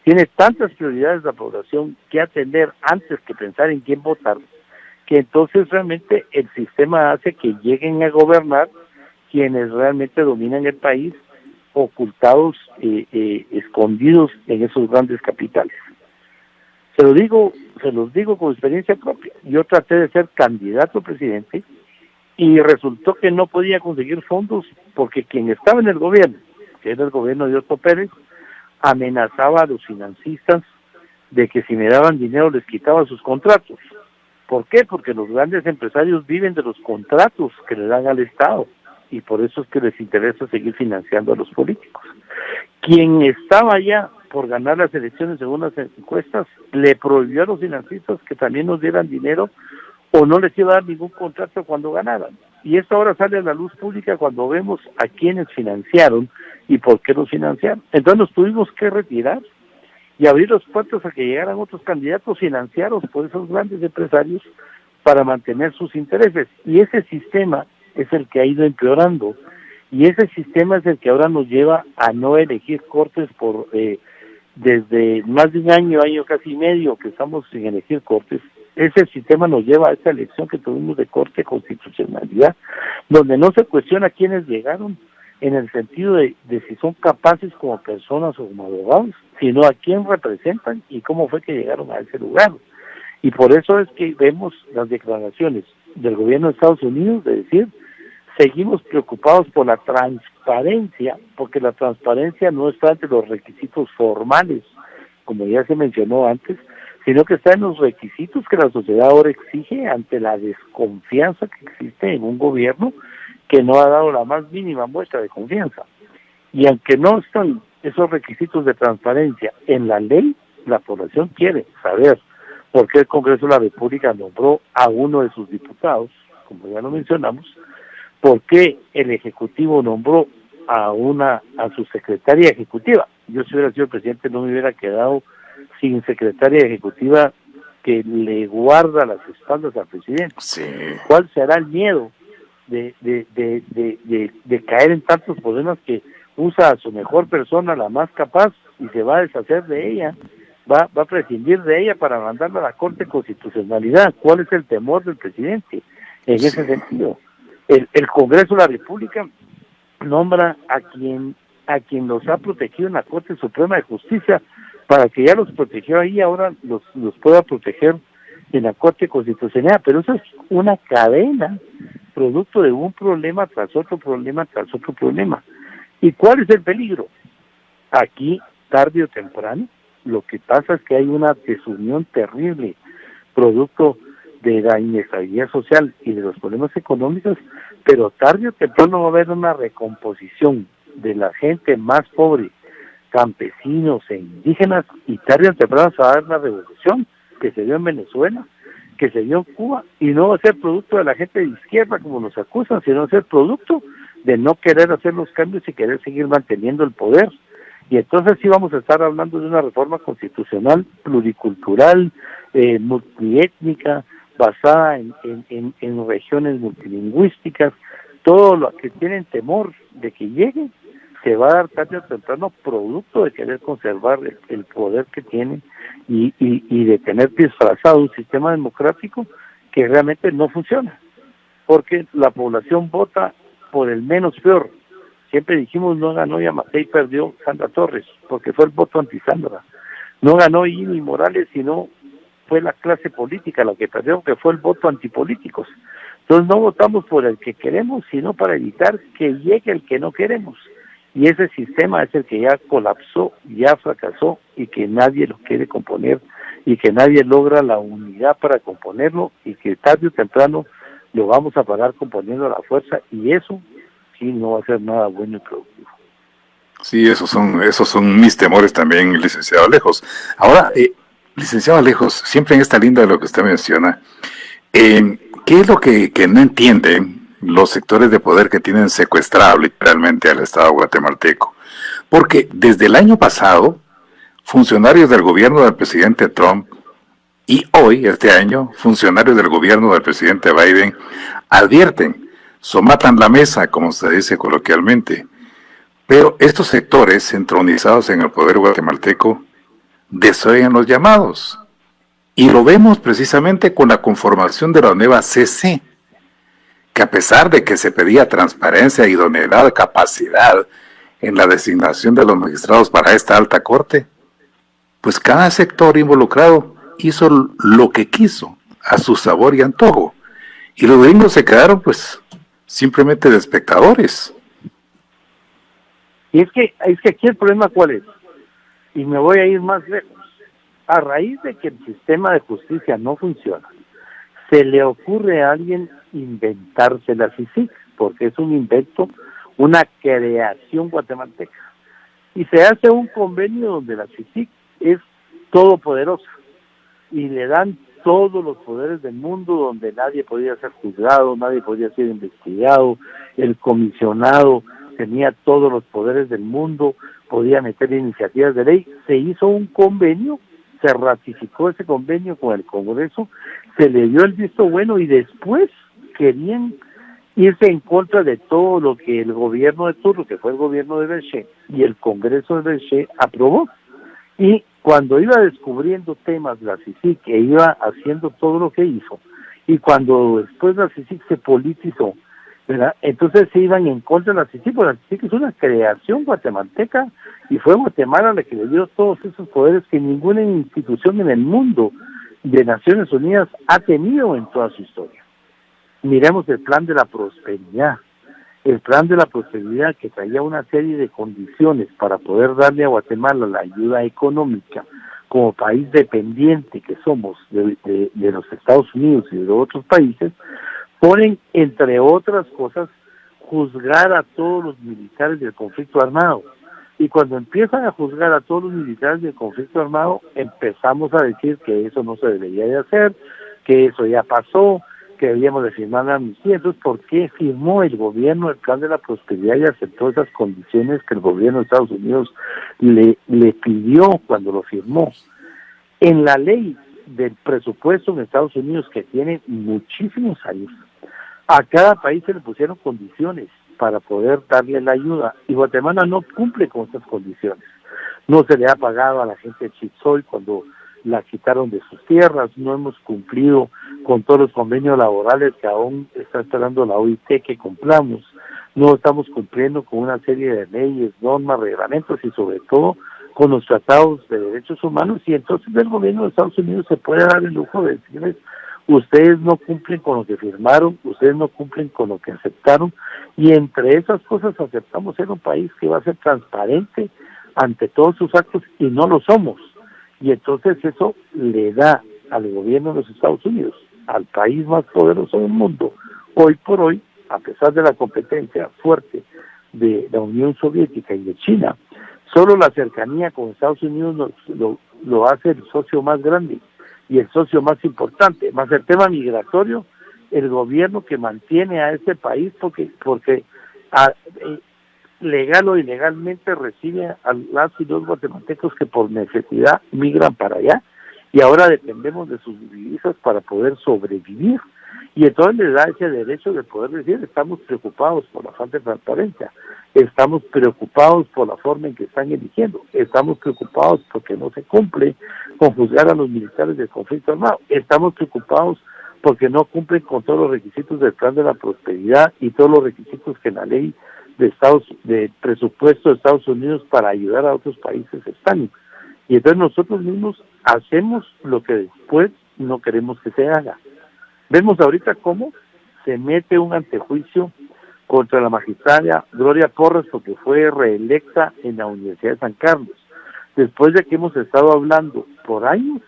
Tiene tantas prioridades la población que atender antes que pensar en quién votar, que entonces realmente el sistema hace que lleguen a gobernar quienes realmente dominan el país, ocultados, escondidos en esos grandes capitales. Se los digo con experiencia propia. Yo traté de ser candidato a presidente y resultó que no podía conseguir fondos porque quien estaba en el gobierno, que era el gobierno de Otto Pérez, amenazaba a los financistas de que si me daban dinero les quitaba sus contratos. ¿Por qué? Porque los grandes empresarios viven de los contratos que le dan al Estado y por eso es que les interesa seguir financiando a los políticos. Quien estaba ya por ganar las elecciones según las encuestas le prohibió a los financistas que también nos dieran dinero o no les iba a dar ningún contrato cuando ganaran. Y esto ahora sale a la luz pública cuando vemos a quienes financiaron y por qué los financiaron. Entonces nos tuvimos que retirar y abrir los puertos a que llegaran otros candidatos financiados por esos grandes empresarios para mantener sus intereses. Y ese sistema es el que ha ido empeorando. Y ese sistema es el que ahora nos lleva a no elegir cortes por desde más de un año casi medio que estamos sin elegir cortes. Ese sistema nos lleva a esta elección que tuvimos de corte de constitucionalidad, donde no se cuestiona quiénes llegaron en el sentido de si son capaces como personas o como abogados, sino a quién representan y cómo fue que llegaron a ese lugar. Y por eso es que vemos las declaraciones del gobierno de Estados Unidos de decir, seguimos preocupados por la transparencia, porque la transparencia no está entre los requisitos formales, como ya se mencionó antes, sino que está en los requisitos que la sociedad ahora exige ante la desconfianza que existe en un gobierno que no ha dado la más mínima muestra de confianza. Y aunque no están esos requisitos de transparencia en la ley, la población quiere saber por qué el Congreso de la República nombró a uno de sus diputados, como ya lo mencionamos, por qué el Ejecutivo nombró a su secretaria ejecutiva. Yo si hubiera sido el presidente no me hubiera quedado sin secretaria ejecutiva que le guarda las espaldas al presidente. Sí. ¿Cuál será el miedo de caer en tantos problemas que usa a su mejor persona, la más capaz, y se va a deshacer de ella, va a prescindir de ella para mandarla a la Corte de Constitucionalidad? ¿Cuál es el temor del presidente en ese sentido? El Congreso de la República nombra a quien los ha protegido en la Corte Suprema de Justicia, para que ya los protegió ahí, ahora los pueda proteger en la Corte Constitucional. Pero eso es una cadena, producto de un problema tras otro problema tras otro problema. ¿Y cuál es el peligro? Aquí, tarde o temprano, lo que pasa es que hay una desunión terrible, producto de la inestabilidad social y de los problemas económicos, pero tarde o temprano va a haber una recomposición de la gente más pobre, campesinos e indígenas, y tarde o temprano se va a dar la revolución que se dio en Venezuela, que se dio en Cuba, y no va a ser producto de la gente de izquierda como nos acusan, sino va a ser producto de no querer hacer los cambios y querer seguir manteniendo el poder. Y entonces sí vamos a estar hablando de una reforma constitucional pluricultural, multiétnica, basada en regiones multilingüísticas. Todo lo que tienen temor de que llegue se va a dar tarde o temprano producto de querer conservar el poder que tienen y de tener disfrazado un sistema democrático que realmente no funciona, porque la población vota por el menos peor. Siempre dijimos no ganó Yamatei, perdió Sandra Torres, porque fue el voto anti-Sandra. No ganó Imi Morales, sino fue la clase política la que perdió, que fue el voto antipolíticos. Entonces no votamos por el que queremos, sino para evitar que llegue el que no queremos. Y ese sistema es el que ya colapsó, ya fracasó, y que nadie lo quiere componer, y que nadie logra la unidad para componerlo, y que tarde o temprano lo vamos a pagar componiendo a la fuerza, y eso sí no va a ser nada bueno y productivo. Sí, esos son mis temores también, licenciado Alejos. Ahora, licenciado Alejos, siempre en esta línea de lo que usted menciona, ¿qué es lo que no entienden los sectores de poder que tienen secuestrado literalmente al Estado guatemalteco? Porque desde el año pasado, funcionarios del gobierno del presidente Trump y hoy, este año, funcionarios del gobierno del presidente Biden advierten, somatan la mesa, como se dice coloquialmente. Pero estos sectores entronizados en el poder guatemalteco desoyen los llamados. Y lo vemos precisamente con la conformación de la nueva CC, que a pesar de que se pedía transparencia, idoneidad, capacidad en la designación de los magistrados para esta alta corte, pues cada sector involucrado hizo lo que quiso, a su sabor y antojo. Y los gringos se quedaron pues simplemente de espectadores. Y es que aquí el problema ¿cuál es? Y me voy a ir más lejos. A raíz de que el sistema de justicia no funciona, se le ocurre a alguien inventarse la CICIG, porque es un invento, una creación guatemalteca. Y se hace un convenio donde la CICIG es todopoderosa y le dan todos los poderes del mundo, donde nadie podía ser juzgado, nadie podía ser investigado, el comisionado tenía todos los poderes del mundo, podía meter iniciativas de ley. Se hizo un convenio, se ratificó ese convenio con el Congreso, se le dio el visto bueno y después querían irse en contra de todo lo que el gobierno de turno, que fue el gobierno de Berché, y el Congreso de Berché aprobó. Y cuando iba descubriendo temas la CICIG, que iba haciendo todo lo que hizo, y cuando después la CICIG se politizó, ¿verdad? Entonces se iban en contra de la CICIG, porque la CICIG es una creación guatemalteca, y fue Guatemala la que le dio todos esos poderes que ninguna institución en el mundo de Naciones Unidas ha tenido en toda su historia. Miremos el plan de la prosperidad. El plan de la prosperidad, que traía una serie de condiciones para poder darle a Guatemala la ayuda económica como país dependiente que somos de los Estados Unidos y de otros países, ponen, entre otras cosas, juzgar a todos los militares del conflicto armado. Y cuando empiezan a juzgar a todos los militares del conflicto armado, empezamos a decir que eso no se debería de hacer, que eso ya pasó, que debíamos de firmar la amnistía. Entonces, ¿por qué firmó el gobierno el plan de la prosperidad y aceptó esas condiciones que el gobierno de Estados Unidos le pidió cuando lo firmó? En la ley del presupuesto en Estados Unidos, que tiene muchísimos años, a cada país se le pusieron condiciones para poder darle la ayuda, y Guatemala no cumple con esas condiciones. No se le ha pagado a la gente de Chipsoy cuando la quitaron de sus tierras, no hemos cumplido con todos los convenios laborales que aún está esperando la OIT que cumplamos, no estamos cumpliendo con una serie de leyes, normas, reglamentos y sobre todo con los tratados de derechos humanos, y entonces el gobierno de Estados Unidos se puede dar el lujo de decirles: ustedes no cumplen con lo que firmaron, ustedes no cumplen con lo que aceptaron, y entre esas cosas aceptamos ser un país que va a ser transparente ante todos sus actos, y no lo somos. Y entonces eso le da al gobierno de los Estados Unidos, al país más poderoso del mundo, hoy por hoy, a pesar de la competencia fuerte de la Unión Soviética y de China, solo la cercanía con Estados Unidos lo hace el socio más grande. y el socio más importante, más el tema migratorio, el gobierno que mantiene a ese país porque legal o ilegalmente recibe a las y los guatemaltecos que por necesidad migran para allá, y ahora dependemos de sus divisas para poder sobrevivir. Y entonces les da ese derecho de poder decir, estamos preocupados por la falta de transparencia, estamos preocupados por la forma en que están eligiendo, estamos preocupados porque no se cumple con juzgar a los militares del conflicto armado, estamos preocupados porque no cumplen con todos los requisitos del plan de la prosperidad y todos los requisitos que la ley de presupuesto de Estados Unidos para ayudar a otros países están. Y entonces nosotros mismos hacemos lo que después no queremos que se haga. Vemos ahorita cómo se mete un antejuicio contra la magistrada Gloria Porras porque fue reelecta en la Universidad de San Carlos, después de que hemos estado hablando por años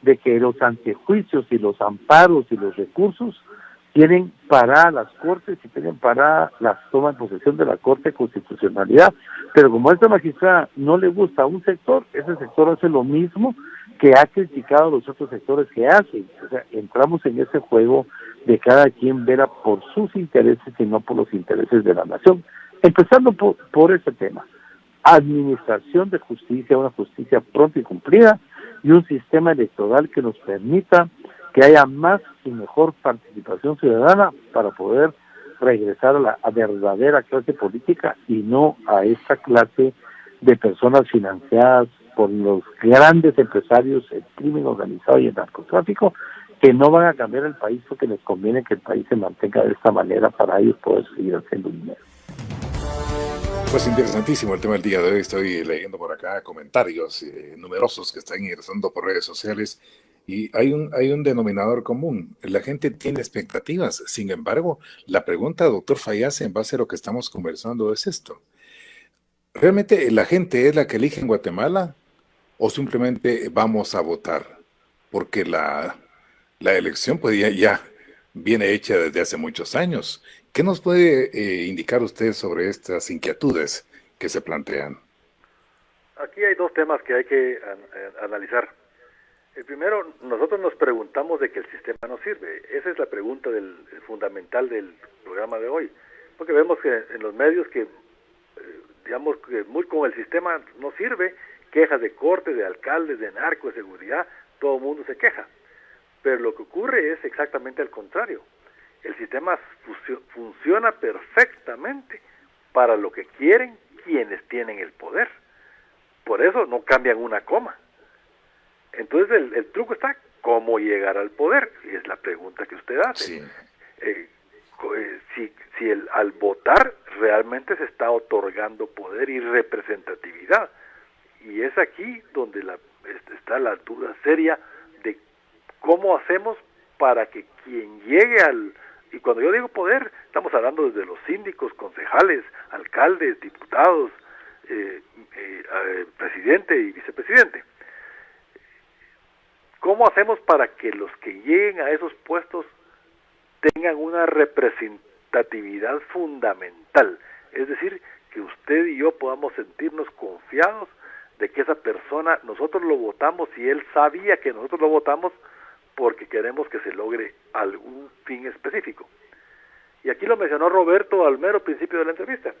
de que los antejuicios y los amparos y los recursos tienen paradas las cortes y tienen parada la toma en posesión de la Corte de Constitucionalidad, pero como a esta magistrada no le gusta a un sector, ese sector hace lo mismo que ha criticado a los otros sectores que hacen. O sea, entramos en ese juego de cada quien vela por sus intereses y no por los intereses de la nación. Empezando por ese tema, administración de justicia, una justicia pronta y cumplida, y un sistema electoral que nos permita que haya más y mejor participación ciudadana para poder regresar a la verdadera clase política y no a esta clase de personas financiadas por los grandes empresarios, el crimen organizado y el narcotráfico, que no van a cambiar el país porque les conviene que el país se mantenga de esta manera para ellos poder seguir haciendo dinero. Pues interesantísimo el tema del día de hoy. Estoy leyendo por acá comentarios numerosos que están ingresando por redes sociales y hay un denominador común. La gente tiene expectativas. Sin embargo, la pregunta, doctor Fayaz, en base a lo que estamos conversando es esto. ¿Realmente la gente es la que elige en Guatemala o simplemente vamos a votar? Porque la elección pues ya viene hecha desde hace muchos años. ¿Qué nos puede indicar usted sobre estas inquietudes que se plantean? Aquí hay dos temas que hay que analizar. El primero, nosotros nos preguntamos de que el sistema no sirve. Esa es la pregunta fundamental del programa de hoy. Porque vemos que en los medios que, digamos, que muy con el sistema no sirve, quejas de corte, de alcaldes, de narco, de seguridad, todo el mundo se queja. Pero lo que ocurre es exactamente al contrario. El sistema funciona perfectamente para lo que quieren quienes tienen el poder. Por eso no cambian una coma. Entonces el truco está cómo llegar al poder, y es la pregunta que usted hace. Sí. Al votar realmente se está otorgando poder y representatividad. Y es aquí donde está la duda seria de cómo hacemos para que quien llegue y cuando yo digo poder, estamos hablando desde los síndicos, concejales, alcaldes, diputados, presidente y vicepresidente. ¿Cómo hacemos para que los que lleguen a esos puestos tengan una representatividad fundamental? Es decir, que usted y yo podamos sentirnos confiados de que esa persona, nosotros lo votamos y él sabía que nosotros lo votamos porque queremos que se logre algún fin específico. Y aquí lo mencionó Roberto al mero principio de la entrevista.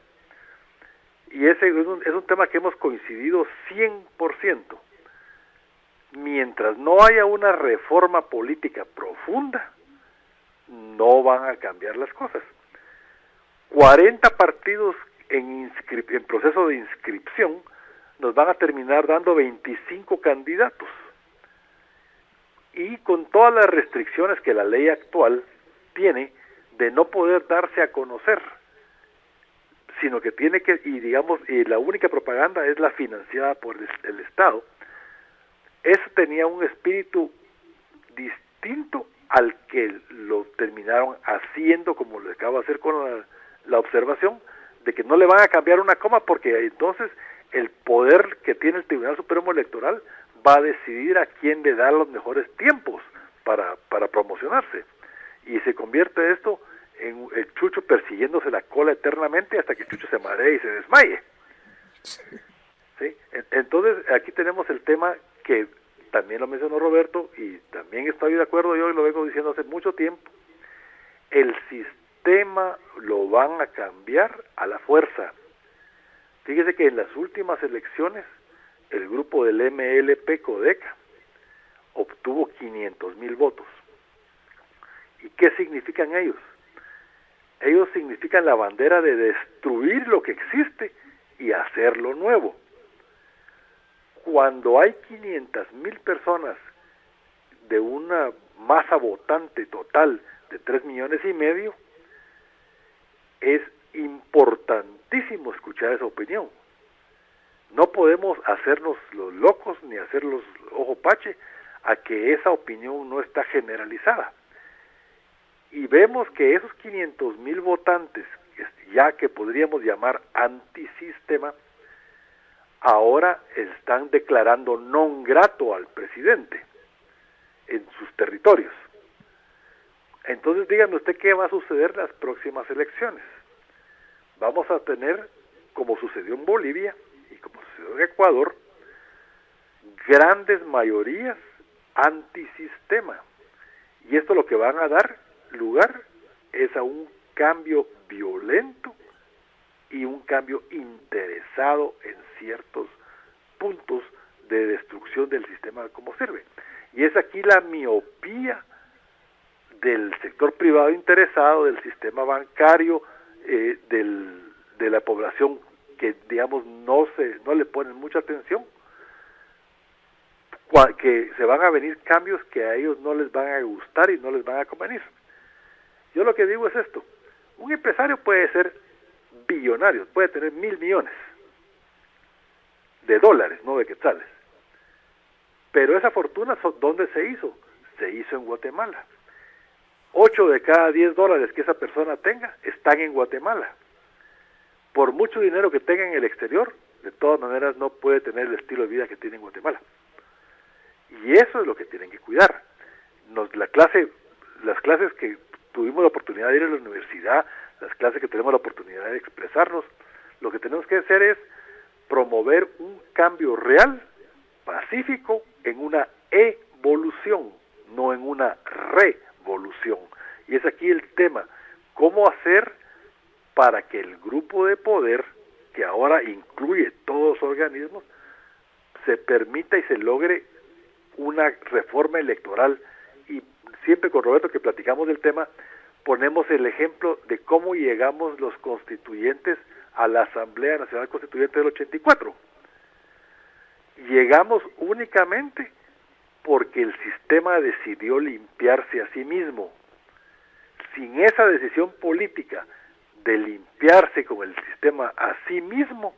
Y ese es un tema que hemos coincidido 100%. Mientras no haya una reforma política profunda, no van a cambiar las cosas. 40 partidos en proceso de inscripción nos van a terminar dando 25 candidatos. Y con todas las restricciones que la ley actual tiene de no poder darse a conocer, sino que tiene que, y la única propaganda es la financiada por el Estado. Eso tenía un espíritu distinto al que lo terminaron haciendo, como lo acabo de hacer con la observación, de que no le van a cambiar una coma, porque entonces el poder que tiene el Tribunal Supremo Electoral va a decidir a quién le da los mejores tiempos para promocionarse. Y se convierte esto en el Chucho persiguiéndose la cola eternamente hasta que Chucho se maree y se desmaye. ¿Sí? Entonces, aquí tenemos el tema que también lo mencionó Roberto, y también estoy de acuerdo yo, y lo vengo diciendo hace mucho tiempo, el sistema lo van a cambiar a la fuerza. Fíjese que en las últimas elecciones, el grupo del MLP Codeca obtuvo 500,000 votos. ¿Y qué significan ellos? Ellos significan la bandera de destruir lo que existe y hacerlo nuevo. Cuando hay 500,000 personas de una masa votante total de 3,5 millones, es importantísimo escuchar esa opinión. No podemos hacernos los locos ni hacerlos ojo pache a que esa opinión no está generalizada. Y vemos que esos 500,000 votantes, ya que podríamos llamar antisistema, ahora están declarando non grato al presidente en sus territorios. Entonces dígame usted qué va a suceder en las próximas elecciones. Vamos a tener, como sucedió en Bolivia y como sucedió en Ecuador, grandes mayorías antisistema. Y esto lo que van a dar lugar es a un cambio violento y un cambio interesado en ciertos puntos de destrucción del sistema como sirve. Y es aquí la miopía del sector privado interesado, del sistema bancario, de la población que, digamos, no le ponen mucha atención, que se van a venir cambios que a ellos no les van a gustar y no les van a convenir. Yo lo que digo es esto: un empresario puede ser billonario, puede tener 1,000 millones de dólares, no de quetzales, pero esa fortuna, ¿dónde se hizo? Se hizo en Guatemala. 8 de cada 10 dólares que esa persona tenga están en Guatemala. Por mucho dinero que tenga en el exterior, de todas maneras no puede tener el estilo de vida que tiene en Guatemala. Y eso es lo que tienen que cuidar. Las clases que tuvimos la oportunidad de ir a la universidad, las clases que tenemos la oportunidad de expresarnos, lo que tenemos que hacer es promover un cambio real, pacífico, en una evolución, no en una revolución. Y es aquí el tema: ¿cómo hacer para que el grupo de poder, que ahora incluye todos los organismos, se permita y se logre una reforma electoral? Y siempre con Roberto, que platicamos del tema, ponemos el ejemplo de cómo llegamos los constituyentes a la Asamblea Nacional Constituyente del 84. Llegamos únicamente porque el sistema decidió limpiarse a sí mismo. Sin esa decisión política de limpiarse con el sistema a sí mismo,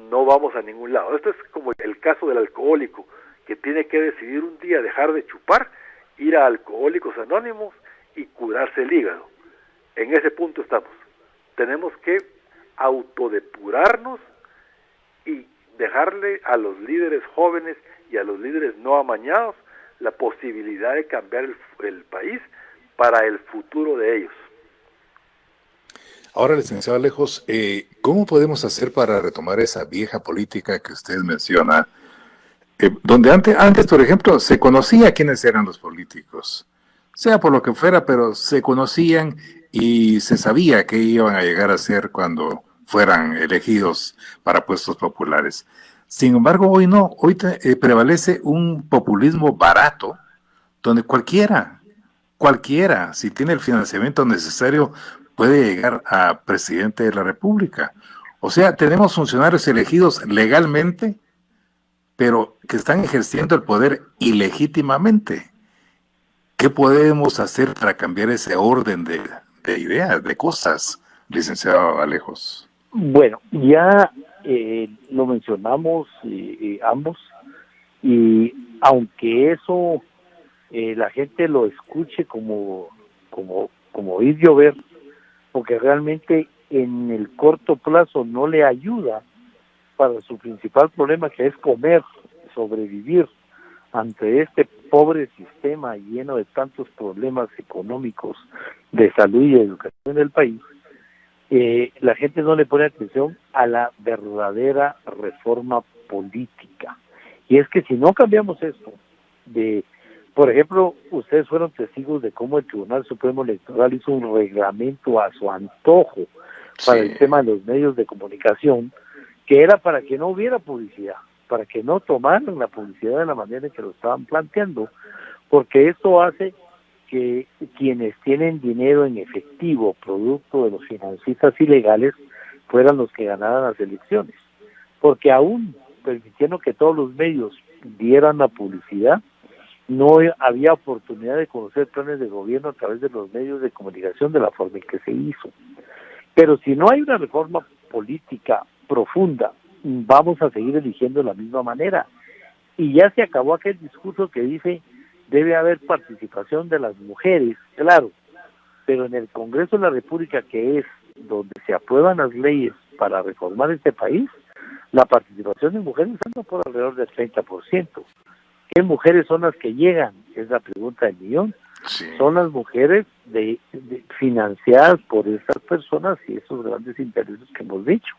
no vamos a ningún lado. Esto es como el caso del alcohólico, que tiene que decidir un día dejar de chupar, ir a Alcohólicos Anónimos y curarse el hígado. En ese punto estamos. Tenemos que autodepurarnos y dejarle a los líderes jóvenes y a los líderes no amañados la posibilidad de cambiar el país para el futuro de ellos. Ahora, licenciado Alejos, ¿cómo podemos hacer para retomar esa vieja política que usted menciona? Donde antes, por ejemplo, se conocía quiénes eran los políticos, sea por lo que fuera, pero se conocían y se sabía qué iban a llegar a ser cuando fueran elegidos para puestos populares. Sin embargo, hoy no, hoy prevalece un populismo barato, donde cualquiera, si tiene el financiamiento necesario, puede llegar a presidente de la República. O sea, tenemos funcionarios elegidos legalmente, pero que están ejerciendo el poder ilegítimamente. ¿Qué podemos hacer para cambiar ese orden de ideas, de cosas, licenciado Alejos? Bueno, ya lo mencionamos ambos, y aunque eso la gente lo escuche como ir llover, porque realmente en el corto plazo no le ayuda para su principal problema, que es comer, sobrevivir ante este pobre sistema lleno de tantos problemas económicos, de salud y de educación del país. La gente no le pone atención a la verdadera reforma política. Y es que si no cambiamos esto, por ejemplo, ustedes fueron testigos de cómo el Tribunal Supremo Electoral hizo un reglamento a su antojo para el tema de los medios de comunicación, que era para que no hubiera publicidad, para que no tomaran la publicidad de la manera en que lo estaban planteando, porque esto hace que quienes tienen dinero en efectivo, producto de los financistas ilegales, fueran los que ganaran las elecciones. Porque aún permitiendo que todos los medios dieran la publicidad, no había oportunidad de conocer planes de gobierno a través de los medios de comunicación de la forma en que se hizo. Pero si no hay una reforma política profunda, vamos a seguir eligiendo de la misma manera. Y ya se acabó aquel discurso que dice debe haber participación de las mujeres, claro, pero en el Congreso de la República, que es donde se aprueban las leyes para reformar este país, la participación de mujeres anda por alrededor del 30%. ¿Qué mujeres son las que llegan? Es la pregunta del millón. Sí. Son las mujeres financiadas por estas personas y esos grandes intereses que hemos dicho.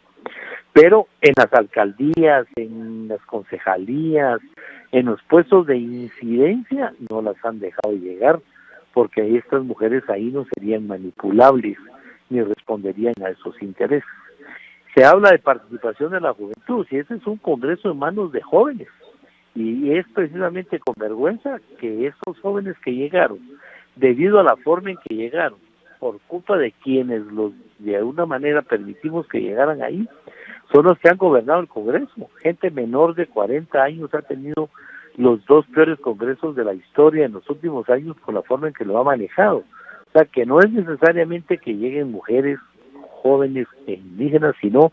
Pero en las alcaldías, en las concejalías, en los puestos de incidencia, no las han dejado llegar, porque estas mujeres ahí no serían manipulables ni responderían a esos intereses. Se habla de participación de la juventud, y ese es un congreso en manos de jóvenes, y es precisamente con vergüenza que esos jóvenes que llegaron, debido a la forma en que llegaron, por culpa de quienes los de alguna manera permitimos que llegaran ahí, son los que han gobernado el Congreso. Gente menor de 40 años ha tenido los dos peores congresos de la historia en los últimos años por la forma en que lo ha manejado. O sea, que no es necesariamente que lleguen mujeres jóvenes e indígenas, sino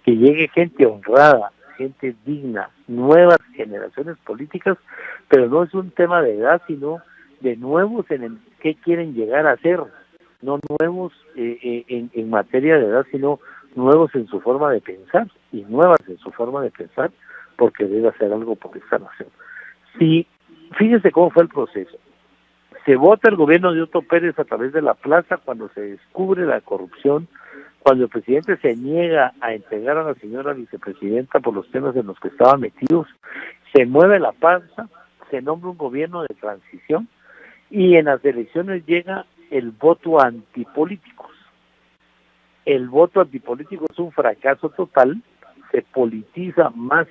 que llegue gente honrada, gente digna, nuevas generaciones políticas, pero no es un tema de edad, sino de nuevos en el que quieren llegar a ser, no nuevos en materia de edad, sino nuevos en su forma de pensar y nuevas en su forma de pensar, porque debe hacer algo por esta nación. Sí, fíjense cómo fue el proceso. Se vota el gobierno de Otto Pérez a través de la plaza cuando se descubre la corrupción, cuando el presidente se niega a entregar a la señora vicepresidenta por los temas en los que estaban metidos, se mueve la panza, se nombra un gobierno de transición y en las elecciones llega el voto antipolíticos. El voto antipolítico es un fracaso total, se politiza más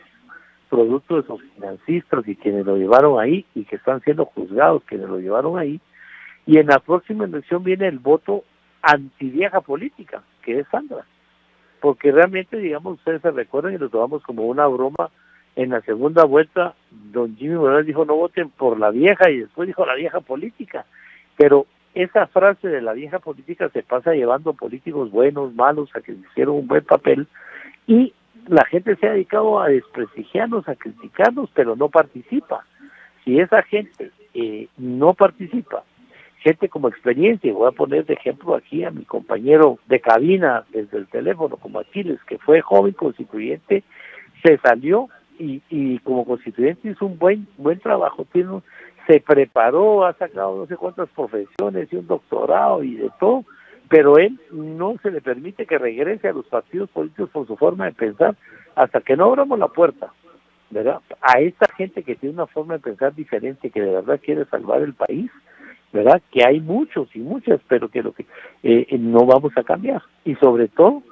producto de esos financistas y quienes lo llevaron ahí y que están siendo juzgados quienes lo llevaron ahí, y en la próxima elección viene el voto antivieja política, que es Sandra, porque realmente, digamos, ustedes se recuerdan y lo tomamos como una broma. En la segunda vuelta, don Jimmy Morales dijo no voten por la vieja y después dijo la vieja política, pero esa frase de la vieja política se pasa llevando políticos buenos, malos, a que hicieron un buen papel, y la gente se ha dedicado a desprestigiarnos, a criticarnos, pero no participa. Si esa gente no participa, gente como experiencia, y voy a poner de ejemplo aquí a mi compañero de cabina desde el teléfono, como Aquiles, que fue joven constituyente, se salió y como constituyente hizo un buen trabajo, se preparó, ha sacado no sé cuántas profesiones y un doctorado y de todo, pero él no se le permite que regrese a los partidos políticos por su forma de pensar hasta que no abramos la puerta, ¿verdad? A esta gente que tiene una forma de pensar diferente, que de verdad quiere salvar el país, ¿verdad? Que hay muchos y muchas, pero que no vamos a cambiar. Y sobre todo,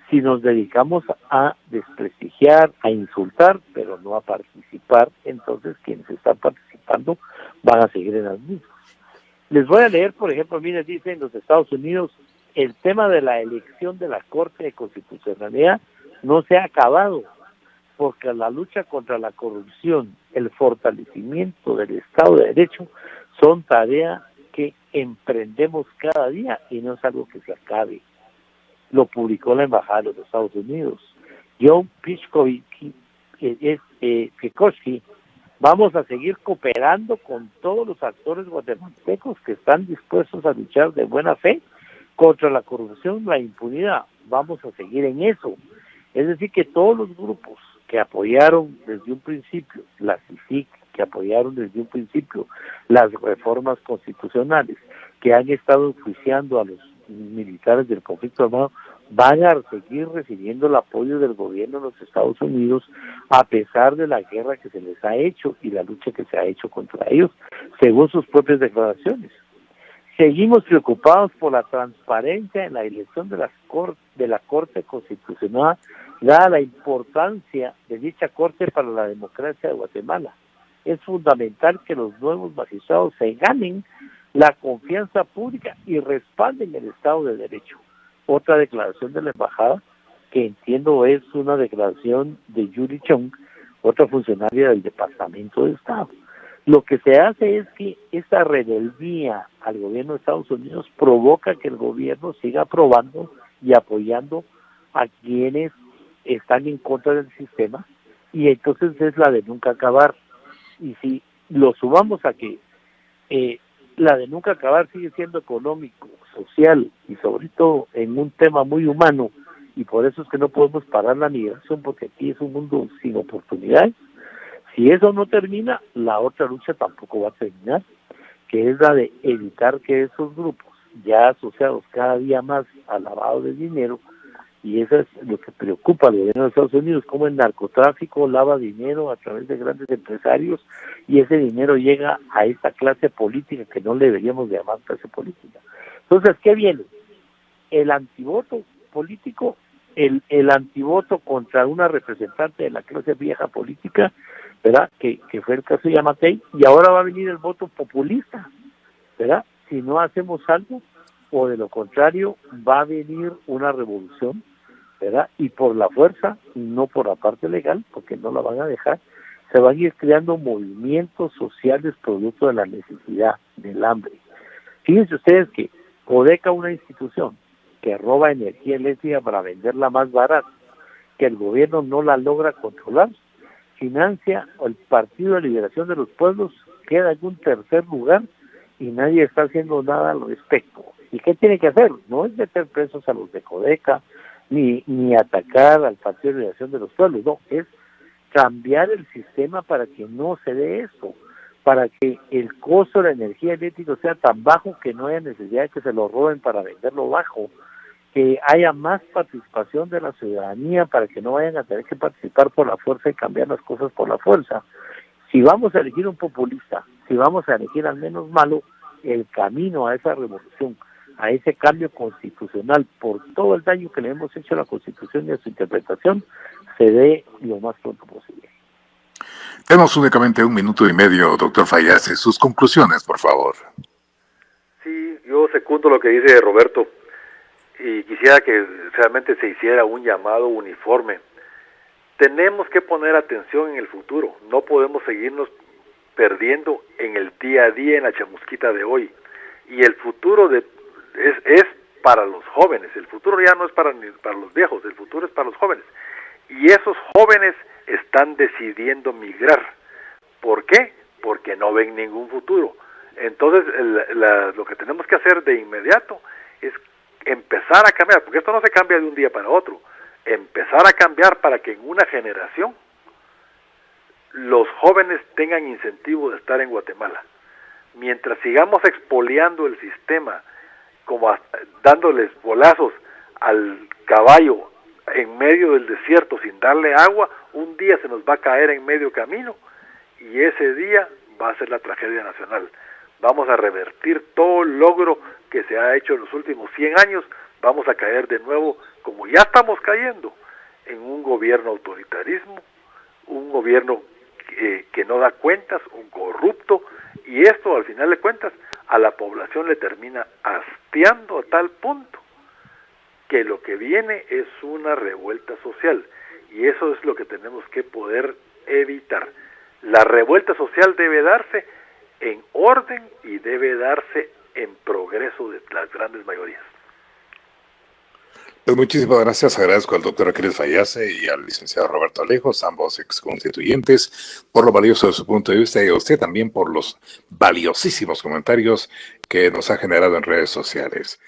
si nos dedicamos a desprestigiar, a insultar, pero no a participar, entonces quienes están participando van a seguir en las mismas. Les voy a leer, por ejemplo, miren, dice en los Estados Unidos, el tema de la elección de la Corte de Constitucionalidad no se ha acabado, porque la lucha contra la corrupción, el fortalecimiento del Estado de Derecho, son tareas que emprendemos cada día y no es algo que se acabe. Lo publicó la Embajada de los Estados Unidos. John Pichkowski, vamos a seguir cooperando con todos los actores guatemaltecos que están dispuestos a luchar de buena fe contra la corrupción, la impunidad. Vamos a seguir en eso. Es decir, que todos los grupos que apoyaron desde un principio, la CICIG, que apoyaron desde un principio las reformas constitucionales, que han estado enjuiciando a los militares del conflicto armado, van a seguir recibiendo el apoyo del gobierno de los Estados Unidos a pesar de la guerra que se les ha hecho y la lucha que se ha hecho contra ellos, según sus propias declaraciones. Seguimos preocupados por la transparencia en la elección de la Corte Constitucional, dada la importancia de dicha Corte para la democracia de Guatemala. Es fundamental que los nuevos magistrados se ganen la confianza pública y respalden el Estado de Derecho. Otra declaración de la embajada, que entiendo es una declaración de Yuri Chong, otra funcionaria del Departamento de Estado. Lo que se hace es que esta rebeldía al gobierno de Estados Unidos provoca que el gobierno siga aprobando y apoyando a quienes están en contra del sistema, y entonces es la de nunca acabar. Y si lo sumamos a que la de nunca acabar sigue siendo económico, social y sobre todo en un tema muy humano, y por eso es que no podemos parar la migración, porque aquí es un mundo sin oportunidades. Si eso no termina, la otra lucha tampoco va a terminar, que es la de evitar que esos grupos, ya asociados cada día más al lavado de dinero, y eso es lo que preocupa al gobierno de Estados Unidos, cómo el narcotráfico lava dinero a través de grandes empresarios, y ese dinero llega a esta clase política que no le deberíamos llamar clase política. Entonces, ¿qué viene? El antivoto político, el antivoto contra una representante de la clase vieja política, ¿verdad? Que fue el caso de Yamatei, y ahora va a venir el voto populista, ¿verdad? Si no hacemos algo, o de lo contrario, va a venir una revolución, ¿verdad? Y por la fuerza, no por la parte legal, porque no la van a dejar, se van a ir creando movimientos sociales producto de la necesidad, del hambre. Fíjense ustedes que Codeca, una institución que roba energía eléctrica para venderla más barata, que el gobierno no la logra controlar, financia el Partido de Liberación de los Pueblos, queda en un tercer lugar y nadie está haciendo nada al respecto. ¿Y qué tiene que hacer? No es meter presos a los de Codeca, ni atacar al Partido de Liberación de los Pueblos, no, es cambiar el sistema para que no se dé eso, para que el costo de la energía eléctrica sea tan bajo que no haya necesidad de que se lo roben para venderlo bajo, que haya más participación de la ciudadanía para que no vayan a tener que participar por la fuerza y cambiar las cosas por la fuerza. Si vamos a elegir un populista, si vamos a elegir al menos malo, el camino a esa revolución, a ese cambio constitucional, por todo el daño que le hemos hecho a la Constitución y a su interpretación, se dé lo más pronto posible. Tenemos únicamente 1 minuto y medio, doctor Fayase. Sus conclusiones, por favor. Sí, yo secundo lo que dice Roberto y quisiera que realmente se hiciera un llamado uniforme. Tenemos que poner atención en el futuro, no podemos seguirnos perdiendo en el día a día, en la chamusquita de hoy. Y el futuro es para los jóvenes, el futuro ya no es para los viejos, el futuro es para los jóvenes. Y esos jóvenes están decidiendo migrar. ¿Por qué? Porque no ven ningún futuro. Entonces, lo que tenemos que hacer de inmediato es empezar a cambiar, porque esto no se cambia de un día para otro, empezar a cambiar para que en una generación los jóvenes tengan incentivo de estar en Guatemala. Mientras sigamos expoliando el sistema, como dándoles bolazos al caballo en medio del desierto sin darle agua, un día se nos va a caer en medio camino y ese día va a ser la tragedia nacional. Vamos a revertir todo el logro que se ha hecho en los últimos 100 años, vamos a caer de nuevo, como ya estamos cayendo, en un gobierno autoritarismo, un gobierno que no da cuentas, un corrupto, y esto al final de cuentas a la población le termina hastiando a tal punto que lo que viene es una revuelta social, y eso es lo que tenemos que poder evitar. La revuelta social debe darse en orden y debe darse en progreso de las grandes mayorías. Pues muchísimas gracias, agradezco al doctor Aquiles Fayase y al licenciado Roberto Alejos, ambos exconstituyentes, por lo valioso de su punto de vista y a usted también por los valiosísimos comentarios que nos ha generado en redes sociales.